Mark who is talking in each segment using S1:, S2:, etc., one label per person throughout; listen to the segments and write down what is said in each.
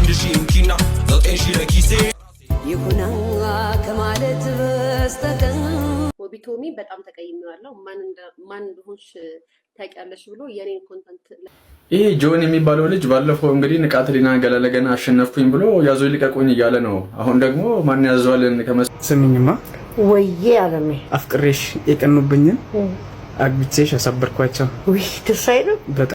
S1: አንድ ሺህ እንኪና 9,000 ለኪሴ
S2: ይሁና ከማለት በስተቀር ወቢቶሚ በጣም ተቀይሜዋለሁ። ማን እንደሆንሽ ታውቂያለሽ ብሎ የኔን ኮንተንት
S3: ይሄ ጆን የሚባለው ልጅ ባለፈው እንግዲህ ንቃትሊና ገለለገና አሸነፍኩኝ ብሎ ያዞ ይልቀቁኝ እያለ ነው። አሁን ደግሞ ማን ያዘዋልን
S4: ስሚኝማ
S2: ወይዬ አለሜ
S4: አፍቅሬሽ የቀኑብኝን አግብቼሽ አሰበርኳቸው።
S2: ወይ ደስ አይልም በጣም።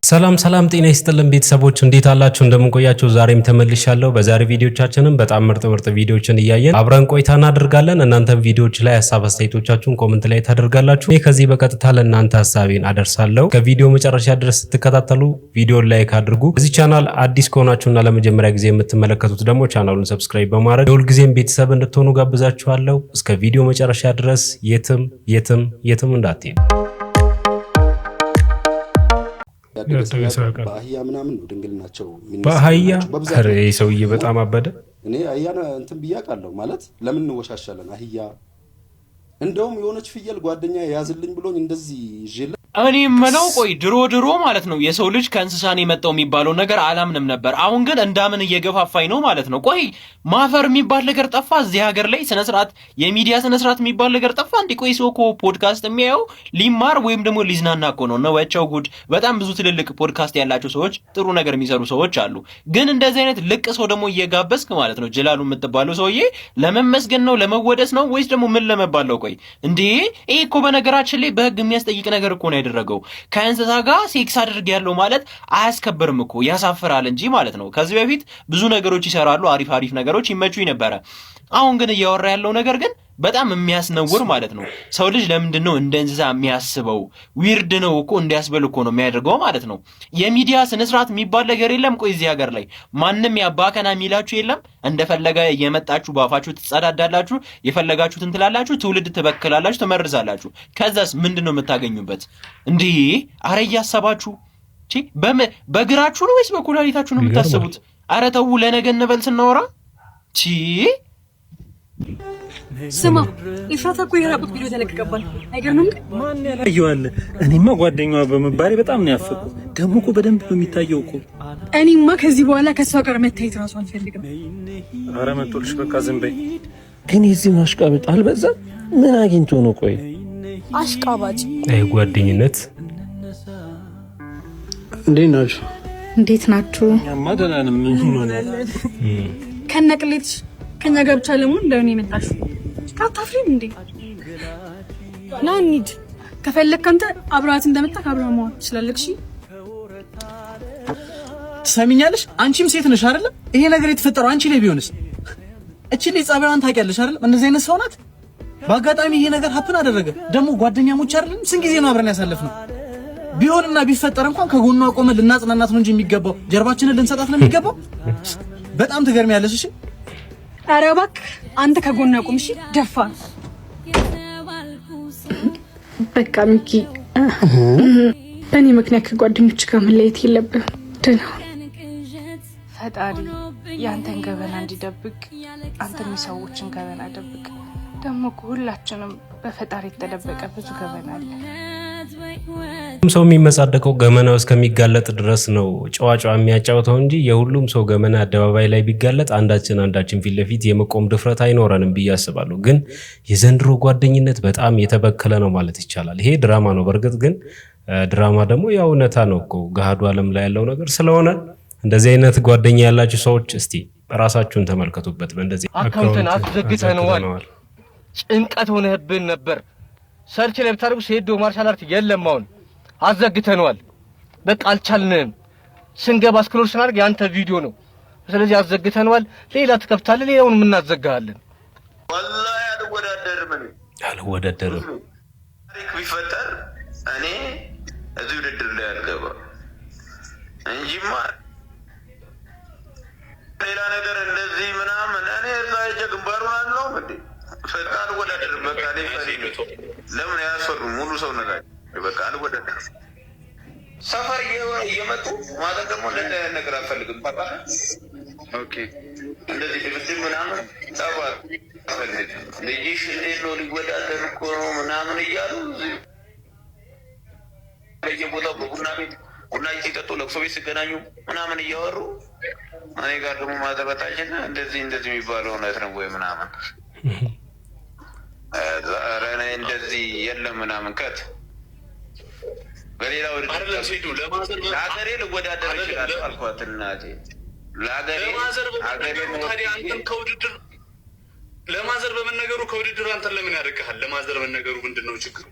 S5: ሰላም ሰላም፣ ጤና ይስጥልን ቤተሰቦች እንዴት አላችሁ? እንደምንቆያችሁ ዛሬም ተመልሻለሁ። በዛሬ ቪዲዮቻችንን በጣም ምርጥ ቪዲዮችን እያየን አብረን ቆይታ እናደርጋለን። እናንተም ቪዲዮዎች ላይ ሐሳብ አስተያየቶቻችሁን ኮሜንት ላይ ታደርጋላችሁ። እኔ ከዚህ በቀጥታ ለእናንተ ሐሳቤን አደርሳለሁ። ከቪዲዮ መጨረሻ ድረስ ስትከታተሉ ቪዲዮን ላይክ አድርጉ። እዚህ ቻናል አዲስ ከሆናችሁና ለመጀመሪያ ጊዜ የምትመለከቱት ደግሞ ቻናሉን ሰብስክራይብ በማድረግ ሁልጊዜም ቤተሰብ እንድትሆኑ ጋብዛችኋለሁ። እስከ ቪዲዮ መጨረሻ ድረስ የትም እንዳትሄዱ።
S6: በአህያ ምናምን ነው ድንግልናቸው
S5: በአህያ አረ ሰውዬ በጣም አበደ።
S6: እኔ አህያን እንትን ብያቃለሁ ማለት ለምን እንወሻሻለን? አህያ እንደውም የሆነች ፍየል ጓደኛ ያዝልኝ ብሎኝ እንደዚህ ይዤለ
S7: እኔ ምነው ቆይ ድሮ ማለት ነው የሰው ልጅ ከእንስሳን የመጣው የሚባለው ነገር አላምንም ነበር። አሁን ግን እንዳምን እየገፋፋኝ ነው ማለት ነው። ቆይ ማፈር የሚባል ነገር ጠፋ እዚህ ሀገር ላይ? ስነ ስርዓት የሚዲያ ስነ ስርዓት የሚባል ነገር ጠፋ እንዴ? ቆይ ሰው እኮ ፖድካስት የሚያየው ሊማር ወይም ደግሞ ሊዝናና እኮ ነው። ወቸው ጉድ። በጣም ብዙ ትልልቅ ፖድካስት ያላቸው ሰዎች፣ ጥሩ ነገር የሚሰሩ ሰዎች አሉ። ግን እንደዚህ አይነት ልቅ ሰው ደግሞ እየጋበዝክ ማለት ነው ጅላሉ የምትባለው ሰውዬ ለመመስገን ነው ለመወደስ ነው ወይስ ደግሞ ምን ለመባል ነው? ቆይ እንዴ ይሄ እኮ በነገራችን ላይ በህግ የሚያስጠይቅ ነገር እኮ ነው ያደረገው። ከእንስሳ ጋር ሴክስ አድርግ ያለው ማለት አያስከብርም እኮ ያሳፍራል እንጂ ማለት ነው። ከዚህ በፊት ብዙ ነገሮች ይሰራሉ፣ አሪፍ ነገሮች ይመቹኝ ነበረ። አሁን ግን እያወራ ያለው ነገር ግን በጣም የሚያስነውር ማለት ነው። ሰው ልጅ ለምንድነው እንደ እንስሳ የሚያስበው? ዊርድ ነው እኮ እንዲያስበል እኮ ነው የሚያደርገው ማለት ነው። የሚዲያ ስነ ስርዓት የሚባል ነገር የለም። ቆይ እዚህ ሀገር ላይ ማንም ያባከና የሚላችሁ የለም። እንደፈለገ እየመጣችሁ ባፋችሁ ትጸዳዳላችሁ፣ የፈለጋችሁትን ትላላችሁ፣ ትውልድ ትበክላላችሁ፣ ትመርዛላችሁ። ከዛስ ምንድነው የምታገኙበት? እንዴ አረ እያሰባችሁ በግራችሁ ነው ወይስ በኩላሊታችሁ ነው የምታስቡት? አረ ተው ለነገ እንበል ስናወራ
S8: ስማ ኢፍራታ እኮ የራቁት ቪዲዮ ተለቀቀባል። አይገርምም?
S9: ማን ያላየዋል? እኔማ ጓደኛዋ በመባሌ በጣም ነው ያፈኩት። ደግሞ እኮ በደንብ በሚታየው እኮ
S8: እኔማ ከዚህ በኋላ ከሷ ጋር መታየት ራሱ አልፈልግም።
S9: ኧረ መጥቶልሽ በቃ ዝም በይ። ግን የዚህ ማሽቃበጥ አልበዛም? ምን አግኝቶ ነው? ቆይ
S8: አሽቃባጭ
S5: ጓደኝነት።
S8: እንዴት ናችሁ?
S9: እኛማ ደህና ነን። ምን ሆነናል?
S8: ከነቅሌት ከኛ ጋር ብቻ ለምን እንደሆነ ይመጣሽ ካታፍሪም እንዴ? ና እንሂድ። ከፈለክ አንተ አብራት እንደመጣ አብረን መሆን ትችላለሽ።
S4: ትሰሚኛለሽ? አንቺም ሴት ነሽ አይደል? ይሄ ነገር የተፈጠረው አንቺ ላይ ቢሆንስ? እቺ ልጅ ጸባዩን ታውቂያለሽ አይደል? እንደዚህ አይነት ሰው ናት። በአጋጣሚ ይሄ ነገር ሀፕን አደረገ። ደግሞ ጓደኛሞች አይደለም? ስንት ጊዜ ነው አብረን ያሳለፍነው? ቢሆንና ቢፈጠር እንኳን ከጎኗ ቆመን ልናጽናናት ነው እንጂ የሚገባው ጀርባችንን ልንሰጣት ነው የሚገባው። በጣም ትገርሚያለሽ። እሺ
S8: ኧረ እባክህ አንተ ከጎን አቁም። እሺ ደፋ በቃ ሚኪ፣ በእኔ ምክንያት ከጓደኞች ጋር መለየት የለብህም። ደህና
S10: ፈጣሪ ያንተን ገበና እንዲደብቅ አንተም የሰዎችን ገበና ደብቅ። ደግሞ ሁላችንም በፈጣሪ የተደበቀ ብዙ ገበና አለ።
S5: ሰው የሚመጻደቀው ገመናው እስከሚጋለጥ ድረስ ነው ጨዋጫ የሚያጫውተው እንጂ የሁሉም ሰው ገመና አደባባይ ላይ ቢጋለጥ አንዳችን ፊት ለፊት የመቆም ድፍረት አይኖረንም ብዬ አስባለሁ። ግን የዘንድሮ ጓደኝነት በጣም የተበከለ ነው ማለት ይቻላል። ይሄ ድራማ ነው። በእርግጥ ግን ድራማ ደግሞ ያው እውነታ ነው እኮ ገሃዱ ዓለም ላይ ያለው ነገር ስለሆነ እንደዚህ አይነት ጓደኛ ያላችሁ ሰዎች እስቲ ራሳችሁን ተመልከቱበት። በእንደዚህ
S11: አካውንትን አስዘግተነዋል። ጭንቀት ሆነብን ነበር። ሰርች ላይ ብታደርጉ ሴዶ ማርሻል አርት የለም። አሁን አዘግተነዋል። በቃ አልቻልንም። ስንገባ ስክሮል ስናደርግ ያንተ ቪዲዮ ነው። ስለዚህ አዘግተነዋል። ሌላ ትከፍታለህ፣ ሌላውን እናዘጋለን።
S12: ወላሂ
S5: አልወዳደርም።
S12: ታሪክ ቢፈጠር እኔ እዚህ ውድድር ላይ አልገባም እንጂማ ሌላ ነገር እንደዚህ ምናምን እኔ እዛ ግንባሩን አለው እንዴ ፈቃድ ወዳደር በቃ ለምን ያሰሩ ሙሉ ሰው ነገር በቃ አልወዳደርም። ሰፈር እየመጡ ማለት ደግሞ ነገር አልፈልግም። ፓፓ ኦኬ እንደዚህ ድብድብ ምናምን ታባር አፈልግ ልጅሽ እንዴት ነው ሊወዳደር እኮ ነው ምናምን እያሉ በየቦታው በቡና ቤት ቡና ሲጠጡ ለቅሶ ቤት ሲገናኙ ምናምን እያወሩ እኔ ጋር ደግሞ ማዘበታችን እንደዚህ የሚባለው እውነት ነው ወይ ምናምን ዛሬ እንደዚህ የለም ምናምን ከት በሌላ ለሀገሬ ልወዳደር ይችላል አልኳት። እናቴ
S13: ለማዘር በመነገሩ ከውድድሩ አንተን ለምን ያደርግሃል? ለማዘር በመነገሩ ምንድን ነው ችግሩ?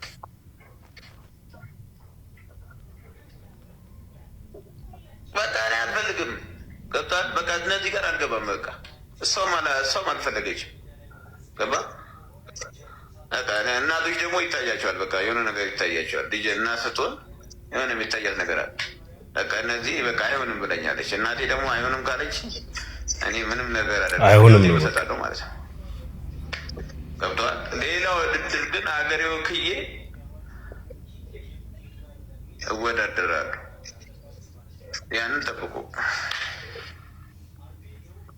S12: በቃ እኔ አልፈልግም። ገብቶሃል? በቃ እነዚህ ጋር አልገባም። በቃ እሷም አልፈለገችም። ገባ? በቃ እናቶች ደግሞ ይታያቸዋል። በቃ የሆነ ነገር ይታያቸዋል። ልጅ እና ስትሆን የሆነ የሚታያት ነገር አለ። በቃ እነዚህ በቃ አይሆንም ብለኛለች። እናቴ ደግሞ አይሆንም ካለች እኔ ምንም ነገር
S5: አይሆንም
S12: እሰጣለሁ ማለት ነው። ገብቶሃል? ሌላው ውድድር ግን ሀገሬ ወክዬ እወዳደራለሁ። ያንን ጠብቁ።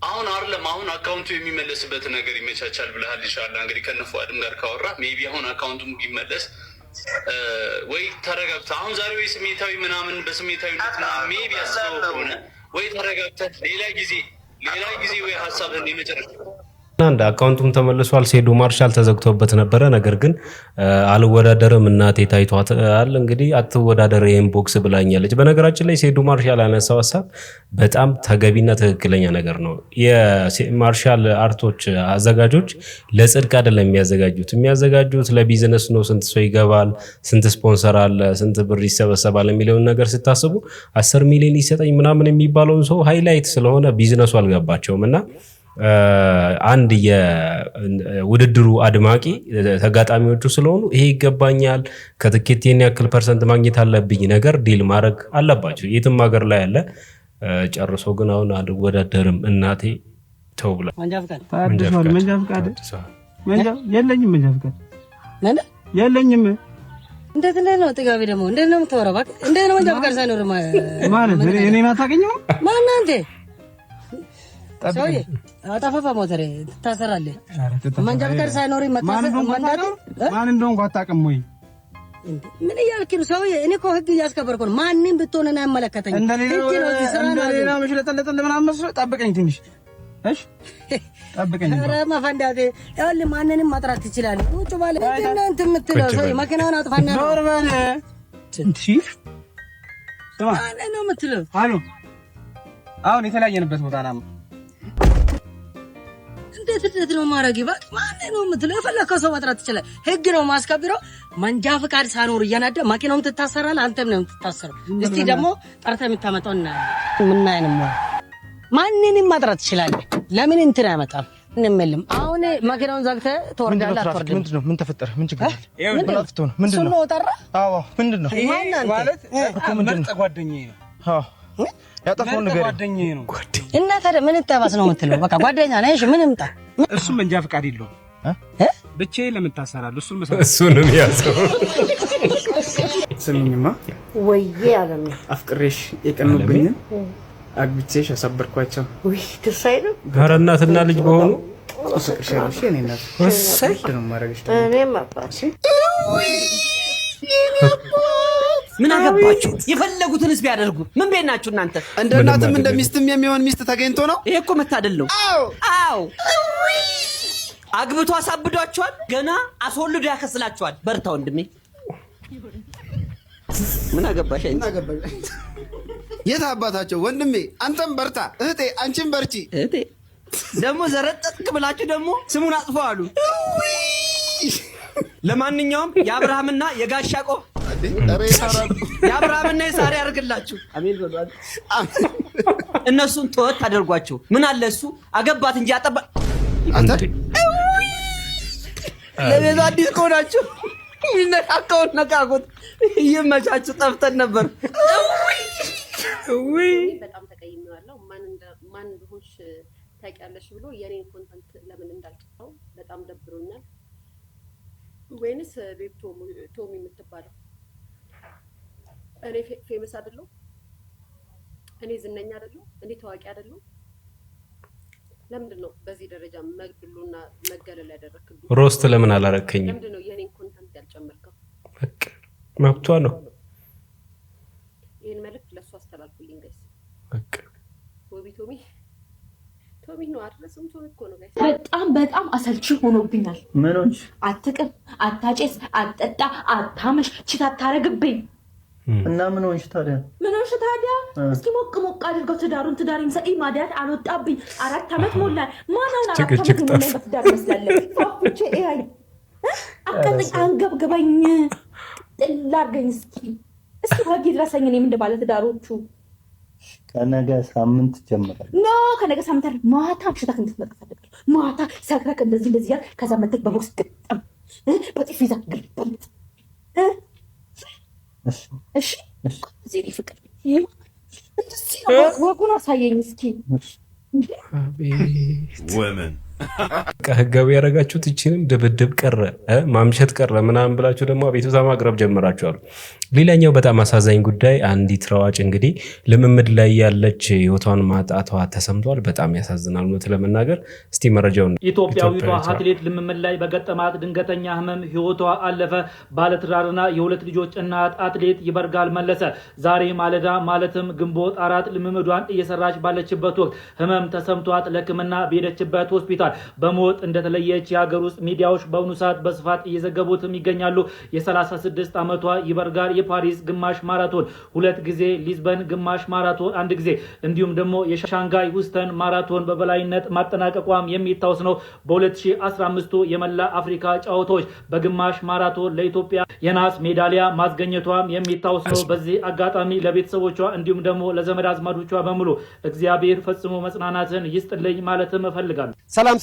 S13: አሁን አይደለም አሁን አካውንቱ የሚመለስበት ነገር ይመቻቻል ብለሃል። ኢንሻአላህ እንግዲህ ከነፉአድም ጋር ካወራ ሜቢ አሁን አካውንቱም ቢመለስ ወይ ተረጋግተህ አሁን ዛሬ ወይ ስሜታዊ ምናምን በስሜታዊነት ሜቢ አስበው ከሆነ ወይ ተረጋግተህ ሌላ ጊዜ ወይ ሀሳብህን የመጨረሻ
S5: አንድ አካውንቱም ተመልሷል። ሴዱ ማርሻል ተዘግቶበት ነበረ። ነገር ግን አልወዳደርም እናቴ ታይቷታል። እንግዲህ አትወዳደር ኢንቦክስ ብላኛለች። በነገራችን ላይ ሴዱ ማርሻል ያነሳው ሀሳብ በጣም ተገቢና ትክክለኛ ነገር ነው። የማርሻል አርቶች አዘጋጆች ለጽድቅ አይደለም የሚያዘጋጁት ለቢዝነስ ነው። ስንት ሰው ይገባል፣ ስንት ስፖንሰር አለ፣ ስንት ብር ይሰበሰባል የሚለውን ነገር ስታስቡ 10 ሚሊዮን ይሰጠኝ ምናምን የሚባለውን ሰው ሃይላይት ስለሆነ ቢዝነሱ አልገባቸውም እና አንድ የውድድሩ አድማቂ ተጋጣሚዎቹ ስለሆኑ ይሄ ይገባኛል ከትኬት ያክል ፐርሰንት ማግኘት አለብኝ ነገር ዲል ማድረግ አለባቸው። የትም ሀገር ላይ ያለ ጨርሶ ግን አሁን አልወዳደርም እናቴ ተው ብላ
S4: መንጃ ፍቃድ የለኝም።
S14: እንዴት ነው ጥጋቢ ደግሞ እንዴት ነው የምታወራው? እባክህ እንዴት ነው መንጃ ፍቃድ ሳይኖር
S4: ማለት እኔን አታውቅኝም?
S14: ማን አንተ ሰውዬ አጣፋፋ ሞተሬ ትታሰራለህ። መንጃ ፍቃድ ሳይኖር
S4: ማን እንደሆንኩ አታውቅም ወይ?
S14: ምን እያልክ ነው ሰውዬ? እኔ እኮ ህግ እያስከበርኩ ነው። ማንም ብትሆን እኔ አይመለከተኝም።
S4: እንደሌላ መሽለጠለጥ ምናምን መስሎ ጠብቀኝ ትንሽ እሺ፣ ጠብቀኝ።
S14: ኧረ መፈንዳቴ ይኸውልህ፣ ማንንም ማጥራት ትችላለህ። ቁጭ ባለ እናንተ የምትለው ሰውዬ መኪናውን አጥፋና
S4: ዞር በል እንጂ
S14: ማን ነው የምትለው?
S4: አሁን የተለያየንበት ቦታ ነው።
S14: እንዴት ነው ማረግ ይባል? ማን ነው የምትለው? የፈለከው ሰው ማጥራት ትችላለህ። ህግ ነው ማስከብረው። መንጃ ፍቃድ ሳይኖር እያናደ መኪናውም ትታሰራለህ፣ አንተም ነው የምትታሰረው። እስቲ ደግሞ ጠርተህ የምታመጣውና ምን አይነም ማንንም ማጥራት ትችላለህ። ለምን እንትን አይመጣም? እንመልም አሁን መኪናውን ዘግተህ ትወርዳለህ። አትወርድም?
S4: ምንድነው? ምን ተፈጠረ? ምን ችግር አለ?
S14: ምንድነው? ነው ጠራ?
S4: አዎ፣ ምንድነው?
S14: ማለት
S4: ምርጥ ጓደኛዬ ነው። አዎ፣ ያጠፋው ነገር ጓደኛዬ ነው።
S14: እና ታዲያ ምን ተባስ ነው የምትለው? በቃ ጓደኛ ነሽ። ምን ይምጣ?
S4: እሱም መንጃ ፍቃድ የለውም። ብቻዬን ለምን ታሰራለህ?
S5: እሱንም ያዘው።
S4: ስሚኝማ
S2: ወይዬ አለም
S4: አፍቅሬሽ የቀኑብኝ አግብቼሽ አሳበርኳቸው።
S2: ወይ ትሳይ ነው።
S5: ኧረ እናትና ልጅ በሆኑ
S4: እሱቅሻለሽ እኔ እናት
S5: ወሰይ
S4: ነው ማረግሽ።
S2: እኔም አባሽ
S15: ምን አገባችሁ? የፈለጉትንስ ቢያደርጉ ምን ቤት ናችሁ እናንተ?
S16: እንደ እናትም እንደ ሚስትም የሚሆን ሚስት ተገኝቶ ነው።
S15: ይሄ እኮ መታደል ነው። አዎ አግብቶ አሳብዷቸዋል። ገና አስወልዶ ያከስላቸዋል። በርታ ወንድሜ። ምን አገባሽ?
S16: የት አባታቸው ወንድሜ፣ አንተም በርታ፣ እህቴ አንቺም በርቺ።
S15: እህቴ ደግሞ ዘረጠጥክ ብላችሁ ደግሞ ስሙን አጥፎ አሉ። ለማንኛውም የአብርሃምና የጋሻቆ የአብርሃምና የሳራ ያርግላችሁ። አሜን በሏት። እነሱን ተወት አደርጓቸው። ምን አለ እሱ አገባት እንጂ አጠባ አንተ ለቤቱ አዲስ ከሆናችሁ ይነካካውን ነካኩት። ይመቻችሁ። ጠፍተን ነበር።
S2: በጣም ተቀይሜዋለሁ። ማን እንደሆንሽ ታውቂያለሽ ብሎ የኔን ኮንተንት ለምን እንዳልጠፋው በጣም ደብሮኛል። ወይንስ ቤብ ቶሚ የምትባለው እኔ ፌመስ አይደለሁ? እኔ ዝነኛ አይደለሁ? እኔ ታዋቂ አይደለሁ? ለምንድን ነው በዚህ ደረጃ መግደሉና መገለል ያደረክብኝ?
S5: ሮስት ለምን አላረከኝም?
S2: ለምንድን ነው የኔን ኮንተንት ያልጨመርከው?
S5: መብቷ ነው።
S2: ይሄን መልእክት አስተላልፉልኝ ጋይስ። ቦቢ ቶሚ ነው አድረስም ቶሚ እኮ ነው ጋይስ።
S17: በጣም አሰልቺ ሆኖብኛል።
S9: ምን ሆንሽ?
S17: አትቅም፣ አታጨስ፣ አትጠጣ፣ አታመሽ፣ ቺት አታረግብኝ
S9: እና ምን ሆንሽ ታዲያ?
S17: እስኪ ሞቅ አድርገው ትዳሬን ሰኢ ማዲያት አልወጣብኝ 4 ዓመት ሞላ። ማናና 4 ዓመት ሞላ በትዳር መስላለች። ፋፍቼ አይ አቀጥኝ አንገብገባኝ ጥላርገኝ እስኪ ወጊ ድረሰኝ። እኔም እንደ ባለ ትዳሮቹ
S9: ከነገ ሳምንት ጀምራል።
S17: ከነገ ሳምንት ማታ ሽታክ እንድትመጣ ፈልጋለሁ። ማታ ሰክረክ እንደዚህ ያል ከዛ መጥተህ በቦክስ ግጥም በጥፊ ይዘህ ግልበል። እሺ ዜሪ ፍቅር ወጉን አሳየኝ እስኪ።
S5: ወመን ህጋዊ ያደረጋችሁት እቺንም ድብድብ ቀረ ማምሸት ቀረ ምናምን ብላችሁ ደግሞ አቤቱታ ማቅረብ ጀምራችኋል። ሌላኛው በጣም አሳዛኝ ጉዳይ አንዲት ሯጭ እንግዲህ ልምምድ ላይ ያለች ህይወቷን ማጣቷ ተሰምቷል። በጣም ያሳዝናል ነው ለመናገር። እስቲ መረጃውን
S18: ኢትዮጵያዊቷ አትሌት ልምምድ ላይ በገጠማት ድንገተኛ ህመም ህይወቷ አለፈ። ባለትዳርና የሁለት ልጆች እናት አትሌት ይበርጋል መለሰ ዛሬ ማለዳ ማለትም ግንቦት 4 ልምምዷን እየሰራች ባለችበት ወቅት ህመም ተሰምቷት ለህክምና በሄደችበት ሆስፒታል በሞት እንደተለየች የሀገር ውስጥ ሚዲያዎች በአሁኑ ሰዓት በስፋት እየዘገቡትም ይገኛሉ። የ36 ዓመቷ ይበርጋል የፓሪስ ግማሽ ማራቶን 2 ጊዜ፣ ሊዝበን ግማሽ ማራቶን 1 ጊዜ እንዲሁም ደግሞ የሻንጋይ ውስተን ማራቶን በበላይነት ማጠናቀቋም የሚታወስ ነው። በ2015 የመላ አፍሪካ ጨዋታዎች በግማሽ ማራቶን ለኢትዮጵያ የናስ ሜዳሊያ ማስገኘቷም የሚታወስ ነው። በዚህ አጋጣሚ ለቤተሰቦቿ እንዲሁም ደግሞ ለዘመድ አዝማዶቿ በሙሉ እግዚአብሔር ፈጽሞ መጽናናትን ይስጥልኝ ማለትም እፈልጋለሁ።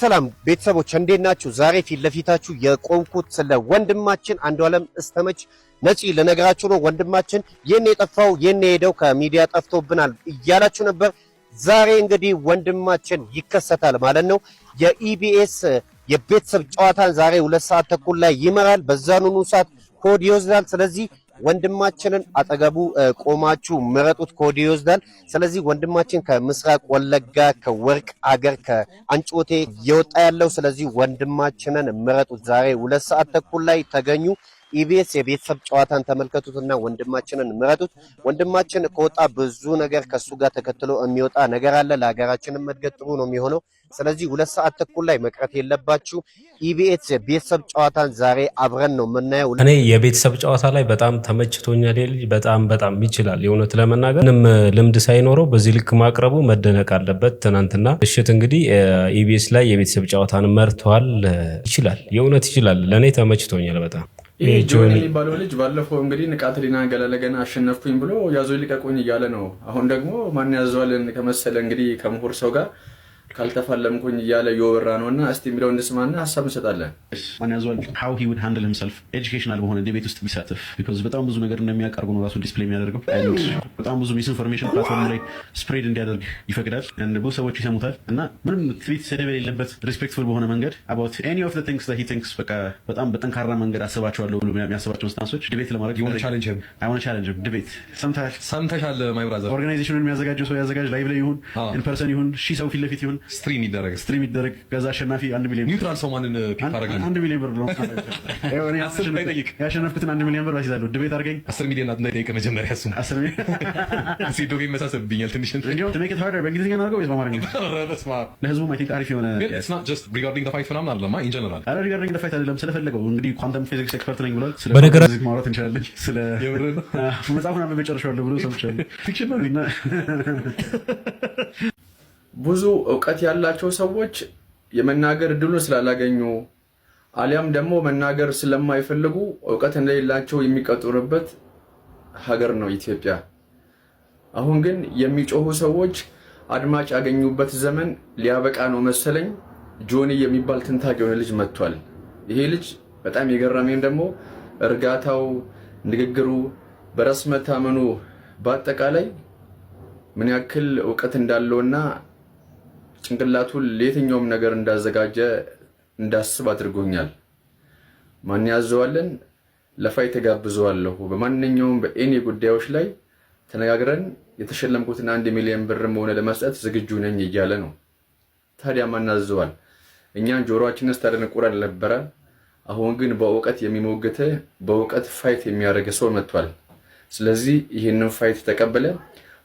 S19: ሰላም ቤተሰቦች እንዴት ናችሁ? ዛሬ ፊት ለፊታችሁ የቆምኩት ስለ ወንድማችን አንዱዓለም እስተመች ነፂ ለነገራችሁ ነው። ወንድማችን የኔ የጠፋው የኔ ሄደው ከሚዲያ ጠፍቶብናል እያላችሁ ነበር። ዛሬ እንግዲህ ወንድማችን ይከሰታል ማለት ነው። የኢቢኤስ የቤተሰብ ጨዋታን ዛሬ 2 ሰዓት ተኩል ላይ ይመራል። በዛኑኑ ሰዓት ኮድ ይወስዳል። ስለዚህ ወንድማችንን አጠገቡ ቆማችሁ ምረጡት፣ ኮድ ይወስዳል። ስለዚህ ወንድማችን ከምስራቅ ወለጋ ከወርቅ አገር ከአንጮቴ የወጣ ያለው ስለዚህ ወንድማችንን ምረጡት። ዛሬ 2 ሰዓት ተኩል ላይ ተገኙ። ኢቢኤስ የቤተሰብ ጨዋታን ተመልከቱትና ወንድማችንን ምረጡት። ወንድማችን ከወጣ ብዙ ነገር ከሱ ጋር ተከትሎ የሚወጣ ነገር አለ። ለሀገራችንም እድገት ጥሩ ነው የሚሆነው። ስለዚህ 2 ሰዓት ተኩል ላይ መቅረት የለባችሁ። ኢቢኤስ የቤተሰብ ጨዋታን ዛሬ አብረን ነው የምናየው።
S5: እኔ የቤተሰብ ጨዋታ ላይ በጣም ተመችቶኛል። ልጅ በጣም ይችላል። የእውነት ለመናገር ምንም ልምድ ሳይኖረው በዚህ ልክ ማቅረቡ መደነቅ አለበት። ትናንትና ምሽት እንግዲህ ኢቢኤስ ላይ የቤተሰብ ጨዋታን መርቷል። ይችላል፣ የእውነት ይችላል። ለእኔ ተመችቶኛል በጣም።
S3: ጆኒ የሚባለው ልጅ ባለፈው እንግዲህ ንቃተ ህሊና ገለለገና አሸነፍኩኝ ብሎ ያዞ ይልቀቁኝ እያለ ነው። አሁን ደግሞ ማን ያዘዋልን ከመሰለ እንግዲህ ከምሁር ሰው ጋር ካልተፋለምኩኝ እያለ የወራ ነውና እስቲ የሚለው እንስማና ሐሳብ እንሰጣለን።
S20: ማን ያዘዋል how he would handle himself ኤጁኬሽናል በሆነ ዲቤት ውስጥ ቢሳተፍ because በጣም ብዙ ነገር እንደሚያቀርቡ ነው ራሱ ዲስፕሌይ የሚያደርገው። በጣም ብዙ ሚስኢንፎርሜሽን ፕላትፎርም ላይ ስፕሬድ እንዲያደርግ ይፈቅዳል። ብዙ ሰዎች ይሰሙታል እና ምንም ትዊት ሰደብ የሌለበት ሪስፔክትፉል በሆነ መንገድ about any of the things that he thinks በቃ በጣም በጠንካራ መንገድ አስባቸዋለሁ ብሎ የሚያስባቸውን ስታንሶች ዲቤት ለማድረግ I want to challenge him ዲቤት ሰምተሻል ማይ ብራዘር። ኦርጋናይዜሽኑን የሚያዘጋጀው ሰው ያዘጋጅ ላይቭ ላይ ይሁን ኢን ፐርሰን ይሁን ሺ ሰው ፊት ለፊት ይሁን ስትሪም ይደረግ ከዛ አሸናፊ 1 ሚሊዮን ኒውትራል ሰው ማንን ፒክ አደረጋለሁ 1 ሚሊዮን ብር ነው ያሸነፍኩትን 1 ሚሊዮን ብር አስይዛለሁ። ድቤት አድርገኝ 10 ሚሊዮን አትነይቀ መጀመሪያ እሱ 10 ሚሊዮን ሲዶ ይመሳሰብኛል ትንሽ to make it harder በእንግሊዝኛ ነው ወይ በአማርኛ ለህዝቡ ማይ ቲንክ አሪፍ የሆነ it's not just regarding the fight ምናምን አይደለም in general regarding the fight አይደለም ስለፈለገው እንግዲህ ኳንተም ፊዚክስ ኤክስፐርት ነኝ ብሏል። ስለ ፊዚክስ ማውራት እንችላለን። ስለ መጽሐፉን አንብቤ ጨርሻለሁ ብሎ ሰምቻለሁ። ፊክሽን ነው እና
S3: ብዙ እውቀት ያላቸው ሰዎች የመናገር እድሉን ስላላገኙ አሊያም ደግሞ መናገር ስለማይፈልጉ እውቀት እንደሌላቸው የሚቀጥሩበት ሀገር ነው ኢትዮጵያ። አሁን ግን የሚጮሁ ሰዎች አድማጭ ያገኙበት ዘመን ሊያበቃ ነው መሰለኝ። ጆኒ የሚባል ትንታግ የሆነ ልጅ መጥቷል። ይሄ ልጅ በጣም የገረመኝ ደግሞ እርጋታው፣ ንግግሩ፣ በራስ መታመኑ በአጠቃላይ ምን ያክል እውቀት እንዳለውና ጭንቅላቱን ለየትኛውም ነገር እንዳዘጋጀ እንዳስብ አድርጎኛል። ማን ያዘዋልን ለፋይት ተጋብዘዋለሁ። በማንኛውም በኤኒ ጉዳዮች ላይ ተነጋግረን የተሸለምኩትን 1 ሚሊዮን ብርም ሆነ ለመስጠት ዝግጁ ነኝ እያለ ነው። ታዲያ ማን ያዘዋል? እኛን ጆሮአችንን ስታደነቁረን ነበረ። አሁን ግን በእውቀት የሚሞግተ በእውቀት ፋይት የሚያደርግ ሰው መጥቷል። ስለዚህ ይህንን ፋይት ተቀበለ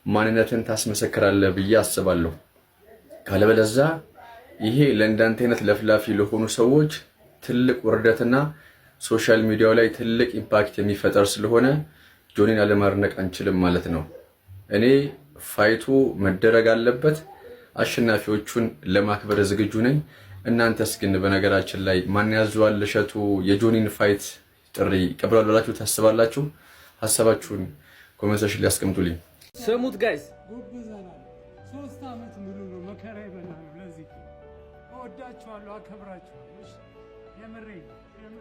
S3: ማንነትን ታስመሰክራለህ ብዬ አስባለሁ። ካለበለዛ ይሄ ለእንዳንተ አይነት ለፍላፊ ለሆኑ ሰዎች ትልቅ ውርደትና ሶሻል ሚዲያው ላይ ትልቅ ኢምፓክት የሚፈጠር ስለሆነ ጆኒን አለማድነቅ አንችልም ማለት ነው። እኔ ፋይቱ መደረግ አለበት፣ አሸናፊዎቹን ለማክበር ዝግጁ ነኝ። እናንተስ ግን በነገራችን ላይ ማን ያዘዋል እሸቱ የጆኒን ፋይት ጥሪ ይቀበላል ብላችሁ ታስባላችሁ? ሐሳባችሁን ኮሜንት ሴክሽን ላይ አስቀምጡልኝ።
S21: ስሙት ጋይስ፣
S22: 3 ዓመት ሙሉ ነው መከራ ይበላል። ለዚህ እወዳችኋለሁ፣ አከብራችኋለሁ። የምሬ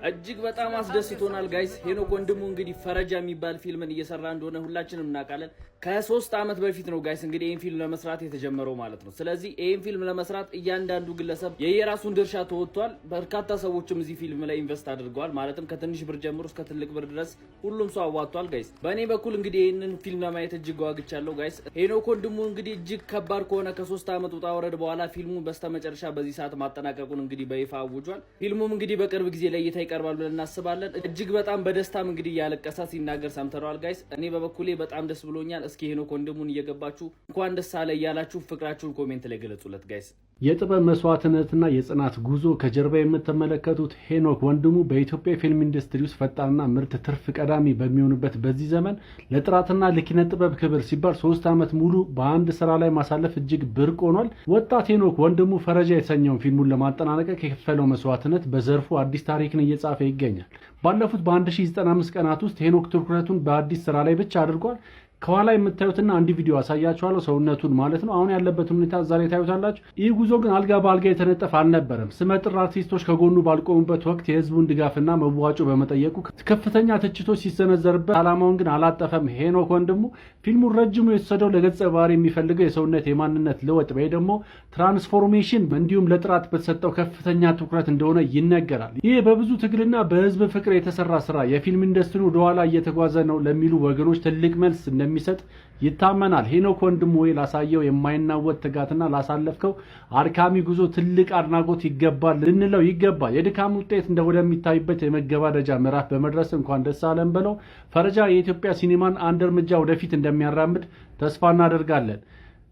S21: እጅግ በጣም አስደስቶናል ጋይስ። ሄኖክ ወንድሙ እንግዲህ ፈረጃ የሚባል ፊልምን እየሰራ እንደሆነ ሁላችንም እናውቃለን። ከ3 ዓመት በፊት ነው ጋይስ እንግዲህ ይሄን ፊልም ለመስራት የተጀመረው ማለት ነው። ስለዚህ ይሄን ፊልም ለመስራት እያንዳንዱ ግለሰብ የየራሱን ድርሻ ተወጥቷል። በርካታ ሰዎችም እዚህ ፊልም ላይ ኢንቨስት አድርገዋል። ማለትም ከትንሽ ብር ጀምሮ እስከ ትልቅ ብር ድረስ ሁሉም ሰው አዋጥቷል ጋይስ። በእኔ በኩል እንግዲህ ይህንን ፊልም ለማየት እጅግ ጓግቻለሁ ጋይስ። ሄኖክ ወንድሙ እንግዲህ እጅግ ከባድ ከሆነ ከ3 ዓመት ውጣ ወረድ በኋላ ፊልሙን በስተመጨረሻ በዚህ ሰዓት ማጠናቀቁን እንግዲህ በይፋ አውጇል። ፊልሙም እንግዲህ በቅርብ ጊዜ ለእይታ ይቀርባል ብለን እናስባለን። እጅግ በጣም በደስታም እንግዲህ ያለቀሰ ሲናገር ሰምተናል ጋይስ። እኔ በበኩሌ በጣም ደስ ብሎኛል። እስኪ ሄኖክ ወንድሙን እየገባችሁ እንኳን ደስ አለ እያላችሁ ፍቅራችሁን ኮሜንት ላይ ገለጹለት ጋይስ።
S23: የጥበብ መስዋዕትነትና የጽናት ጉዞ ከጀርባ የምትመለከቱት ሄኖክ ወንድሙ በኢትዮጵያ ፊልም ኢንዱስትሪ ውስጥ ፈጣንና ምርጥ ትርፍ ቀዳሚ በሚሆኑበት በዚህ ዘመን ለጥራትና ለኪነ ጥበብ ክብር ሲባል 3 ዓመት ሙሉ በአንድ ስራ ላይ ማሳለፍ እጅግ ብርቅ ሆኗል። ወጣት ሄኖክ ወንድሙ ፈረጃ የተሰኘውን ፊልሙን ለማጠናቀቅ የከፈለው መስዋዕትነት በዘርፉ አዲስ ታሪክን እየጻፈ ይገኛል። ባለፉት በ1095 ቀናት ውስጥ ሄኖክ ትኩረቱን በአዲስ ስራ ላይ ብቻ አድርጓል። ከኋላ የምታዩትና አንድ ቪዲዮ አሳያችኋለሁ፣ ሰውነቱን ማለት ነው። አሁን ያለበትን ሁኔታ ዛሬ ታዩታላችሁ። ይህ ጉዞ ግን አልጋ በአልጋ የተነጠፈ አልነበረም። ስመጥር አርቲስቶች ከጎኑ ባልቆሙበት ወቅት የህዝቡን ድጋፍና መዋጮ በመጠየቁ ከፍተኛ ትችቶች ሲሰነዘርበት ዓላማውን ግን አላጠፈም። ሄኖክ ወንድሙ ፊልሙን ረጅሙ የተወሰደው ለገጸ ባህሪ የሚፈልገው የሰውነት የማንነት ለውጥ ወይ ደግሞ ትራንስፎርሜሽን እንዲሁም ለጥራት በተሰጠው ከፍተኛ ትኩረት እንደሆነ ይነገራል። ይህ በብዙ ትግልና በህዝብ ፍቅር የተሰራ ስራ የፊልም ኢንዱስትሪ ወደኋላ እየተጓዘ ነው ለሚሉ ወገኖች ትልቅ መልስ እንደሚሰጥ ይታመናል። ሄኖክ ወንድሙ ወይ ላሳየው የማይናወጥ ትጋትና ላሳለፍከው አድካሚ ጉዞ ትልቅ አድናቆት ይገባል ልንለው ይገባል። የድካም ውጤት እንደወደሚታይበት የመገባደጃ ምዕራፍ በመድረስ እንኳን ደስ አለን ብለው ፈረጃ የኢትዮጵያ ሲኒማን አንድ እርምጃ ወደፊት እንደሚያራምድ ተስፋ እናደርጋለን።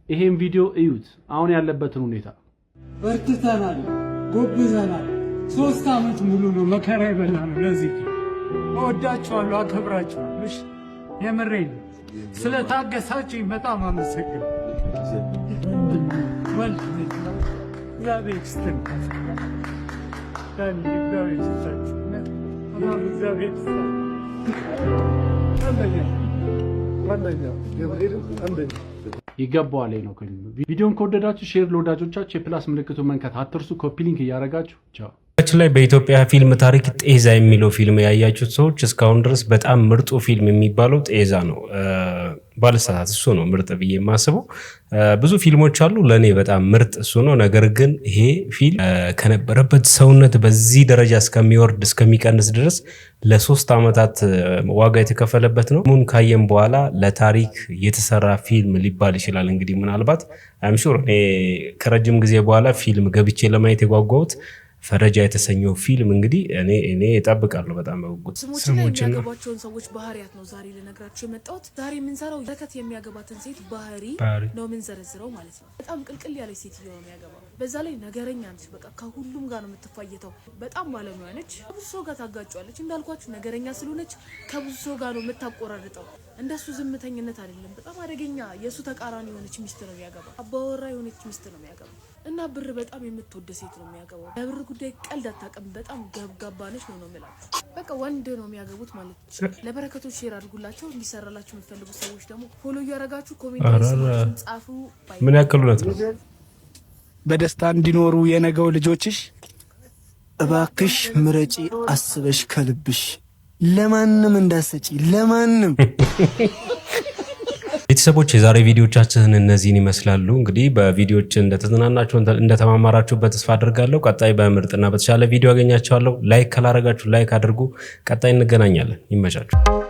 S23: ይሄን ቪዲዮ እዩት፣ አሁን ያለበትን ሁኔታ።
S22: በርትተናል፣ ጎብዘናል። 3 ዓመት ሙሉ ነው መከራ ይበላል። ለዚህ እወዳችኋለሁ፣ አከብራችኋለሁ። የምሬን ስለታገሳችሁኝ በጣም አመሰግናለሁ።
S23: ይገባዋል ነው። ቪዲዮን ከወደዳችሁ ሼር ለወዳጆቻችሁ፣ የፕላስ ምልክቱን መንካት አትርሱ። ኮፒ ሊንክ እያደረጋችሁ ቻው።
S5: ላይ በኢትዮጵያ ፊልም ታሪክ ጤዛ የሚለው ፊልም ያያችሁት ሰዎች እስካሁን ድረስ በጣም ምርጡ ፊልም የሚባለው ጤዛ ነው። ባለሰዓት እሱ ነው ምርጥ ብዬ የማስበው። ብዙ ፊልሞች አሉ፣ ለኔ በጣም ምርጥ እሱ ነው። ነገር ግን ይሄ ፊልም ከነበረበት ሰውነት በዚህ ደረጃ እስከሚወርድ እስከሚቀንስ ድረስ ለ3 ዓመታት ዋጋ የተከፈለበት ነው። ሙን ካየም በኋላ ለታሪክ የተሰራ ፊልም ሊባል ይችላል። እንግዲህ ምናልባት አይም ሹር እኔ ከረጅም ጊዜ በኋላ ፊልም ገብቼ ለማየት የጓጓሁት ፈረጃ የተሰኘው ፊልም እንግዲህ እኔ እጠብቃለሁ በጣም በጉጉት።
S24: ስሞችን የሚያገባቸውን ሰዎች ባህሪያት ነው ዛሬ ልነግራችሁ የመጣሁት። ዛሬ የምንሰራው በረከት የሚያገባትን ሴት ባህሪ ነው የምንዘረዝረው ማለት ነው። በጣም ቅልቅል ያለች ሴትዮ ነው የሚያገባው። በዛ ላይ ነገረኛ ነች። በቃ ከሁሉም ጋር ነው የምትፋየተው። በጣም ባለሙያ ነች። ከብዙ ሰው ጋር ታጋጫለች። እንዳልኳችሁ ነገረኛ ስለሆነች ከብዙ ሰው ጋር ነው የምታቆራርጠው። እንደሱ ዝምተኝነት አይደለም። በጣም አደገኛ የሱ ተቃራኒ የሆነች ሚስት ነው የሚያገባው። አባወራ የሆነች ሚስት ነው የሚያገባው። እና ብር በጣም የምትወደ ሴት ነው የሚያገባው። ለብር ጉዳይ ቀልድ አታውቅም። በጣም ገብጋባ ነች ነው የምላችሁ። በቃ ወንድ ነው የሚያገቡት ማለት ነው። ለበረከቶች ሼር አድርጉላቸው። እንዲሰራላችሁ የምትፈልጉ ሰዎች ደግሞ ፎሎ እያደረጋችሁ ኮሜንት ላይ ጻፉ።
S5: ምን ያክል እውነት ነው?
S25: በደስታ እንዲኖሩ የነገው ልጆችሽ እባክሽ ምረጪ አስበሽ ከልብሽ፣ ለማንም እንዳሰጪ ለማንም።
S5: ቤተሰቦች የዛሬ ቪዲዮቻችን እነዚህን ይመስላሉ። እንግዲህ በቪዲዮዎች እንደተዝናናችሁ እንደተማማራችሁበት ተስፋ አድርጋለሁ። ቀጣይ በምርጥና በተሻለ ቪዲዮ አገኛችኋለሁ። ላይክ ካላረጋችሁ ላይክ አድርጉ። ቀጣይ እንገናኛለን። ይመቻችሁ።